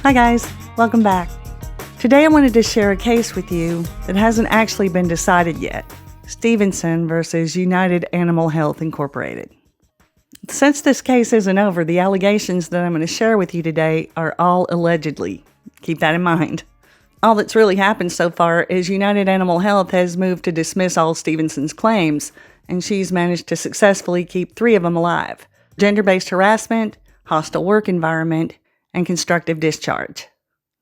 Hi guys, welcome back. Today I wanted to share a case with you that hasn't actually been decided yet. Stevenson versus United Animal Health Incorporated. Since this case isn't over, the allegations that I'm going to share with you today are all allegedly. Keep that in mind. All that's really happened so far is United Animal Health has moved to dismiss all Stevenson's claims, and she's managed to successfully keep 3 of them alive: gender-based harassment, hostile work environment, and constructive discharge.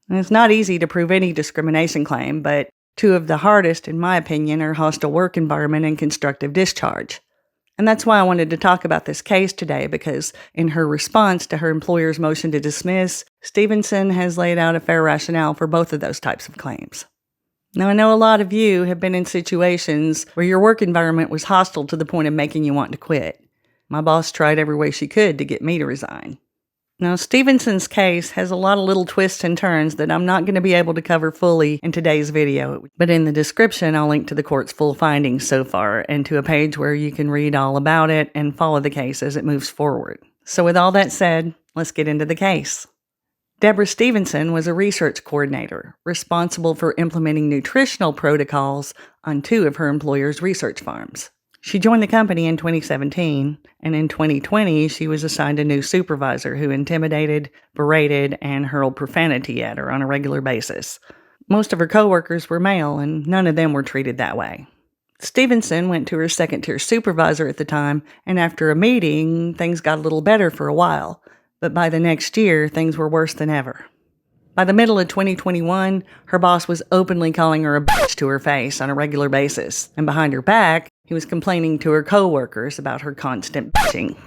And it's not easy to prove any discrimination claim, but 2 of the hardest, in my opinion, are hostile work environment and constructive discharge. And that's why I wanted to talk about this case today, because in her response to her employer's motion to dismiss, Stevenson has laid out a fair rationale for both of those types of claims. Now, I know a lot of you have been in situations where your work environment was hostile to the point of making you want to quit. My boss tried every way she could to get me to resign. Now, Stevenson's case has a lot of little twists and turns that I'm not going to be able to cover fully in today's video, but in the description I'll link to the court's full findings so far and to a page where you can read all about it and follow the case as it moves forward. So with all that said, let's get into the case. Deborah Stevenson was a research coordinator responsible for implementing nutritional protocols on 2 of her employer's research farms. She joined the company in 2017, and in 2020, she was assigned a new supervisor who intimidated, berated, and hurled profanity at her on a regular basis. Most of her coworkers were male, and none of them were treated that way. Stevenson went to her second-tier supervisor at the time, and after a meeting, things got a little better for a while. But by the next year, things were worse than ever. By the middle of 2021, her boss was openly calling her a bitch to her face on a regular basis, and behind her back, he was complaining to her coworkers about her constant bitching.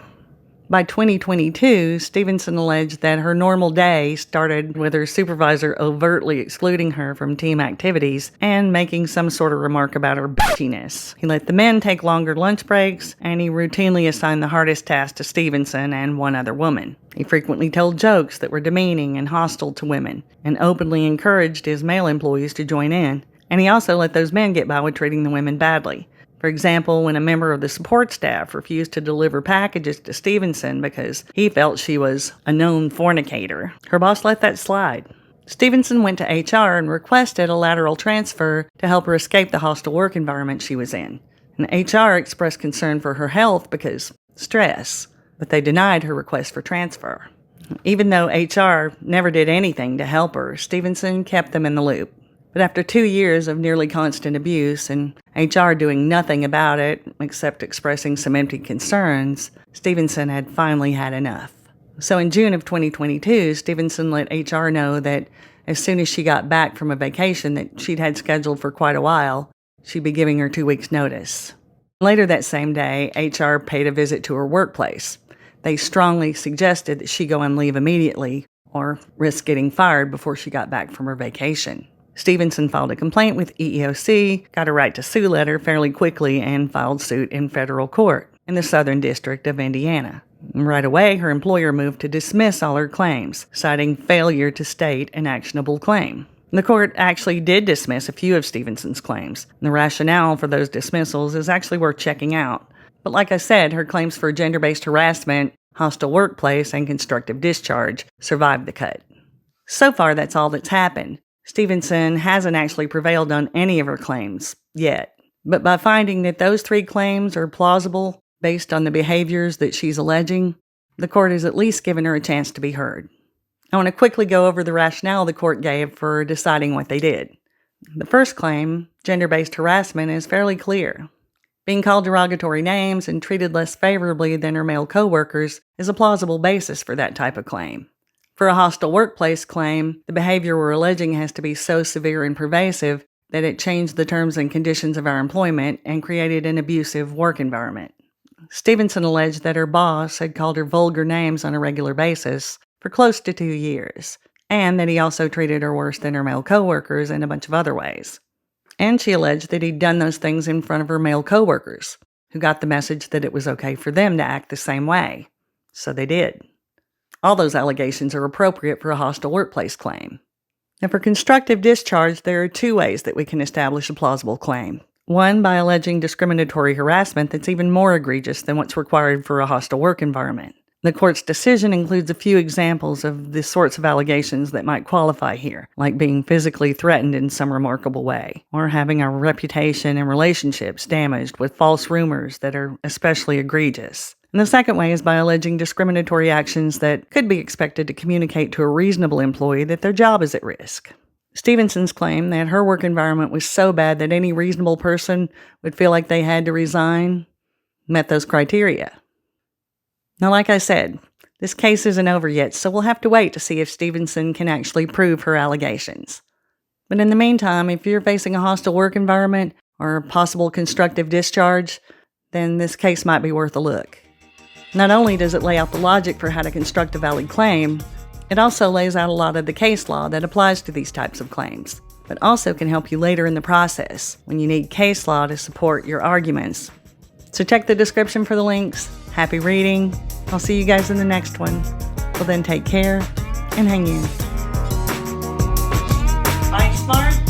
By 2022, Stevenson alleged that her normal day started with her supervisor overtly excluding her from team activities and making some sort of remark about her bitchiness. He let the men take longer lunch breaks, and he routinely assigned the hardest task to Stevenson and 1 other woman. He frequently told jokes that were demeaning and hostile to women, and openly encouraged his male employees to join in. And he also let those men get by with treating the women badly. For example, when a member of the support staff refused to deliver packages to Stevenson because he felt she was a known fornicator, her boss let that slide. Stevenson went to HR and requested a lateral transfer to help her escape the hostile work environment she was in. And HR expressed concern for her health because stress, but they denied her request for transfer. Even though HR never did anything to help her, Stevenson kept them in the loop. But after 2 years of nearly constant abuse and HR doing nothing about it except expressing some empty concerns, Stevenson had finally had enough. So in June of 2022, Stevenson let HR know that as soon as she got back from a vacation that she'd had scheduled for quite a while, she'd be giving her 2 weeks' notice. Later that same day, HR paid a visit to her workplace. They strongly suggested that she go on leave immediately or risk getting fired before she got back from her vacation. Stevenson filed a complaint with EEOC, got a right to sue letter fairly quickly, and filed suit in federal court in the Southern District of Indiana. Right away, her employer moved to dismiss all her claims, citing failure to state an actionable claim. The court actually did dismiss a few of Stevenson's claims. The rationale for those dismissals is actually worth checking out. But like I said, her claims for gender-based harassment, hostile workplace, and constructive discharge survived the cut. So far, that's all that's happened. Stevenson hasn't actually prevailed on any of her claims yet, but by finding that those 3 claims are plausible based on the behaviors that she's alleging, the court has at least given her a chance to be heard. I want to quickly go over the rationale the court gave for deciding what they did. The first claim, gender-based harassment, is fairly clear. Being called derogatory names and treated less favorably than her male coworkers is a plausible basis for that type of claim. For a hostile workplace claim, the behavior we're alleging has to be so severe and pervasive that it changed the terms and conditions of our employment and created an abusive work environment. Stevenson alleged that her boss had called her vulgar names on a regular basis for close to 2 years, and that he also treated her worse than her male coworkers in a bunch of other ways. And she alleged that he'd done those things in front of her male coworkers, who got the message that it was okay for them to act the same way. So they did. All those allegations are appropriate for a hostile workplace claim. Now, for constructive discharge, there are 2 ways that we can establish a plausible claim. One, by alleging discriminatory harassment that's even more egregious than what's required for a hostile work environment. The court's decision includes a few examples of the sorts of allegations that might qualify here, like being physically threatened in some remarkable way, or having our reputation and relationships damaged with false rumors that are especially egregious. And the second way is by alleging discriminatory actions that could be expected to communicate to a reasonable employee that their job is at risk. Stevenson's claim that her work environment was so bad that any reasonable person would feel like they had to resign met those criteria. Now, like I said, this case isn't over yet, so we'll have to wait to see if Stevenson can actually prove her allegations. But in the meantime, if you're facing a hostile work environment or a possible constructive discharge, then this case might be worth a look. Not only does it lay out the logic for how to construct a valid claim, it also lays out a lot of the case law that applies to these types of claims, but also can help you later in the process when you need case law to support your arguments. So check the description for the links. Happy reading. I'll see you guys in the next one. Well then, take care and hang in. Fight smart.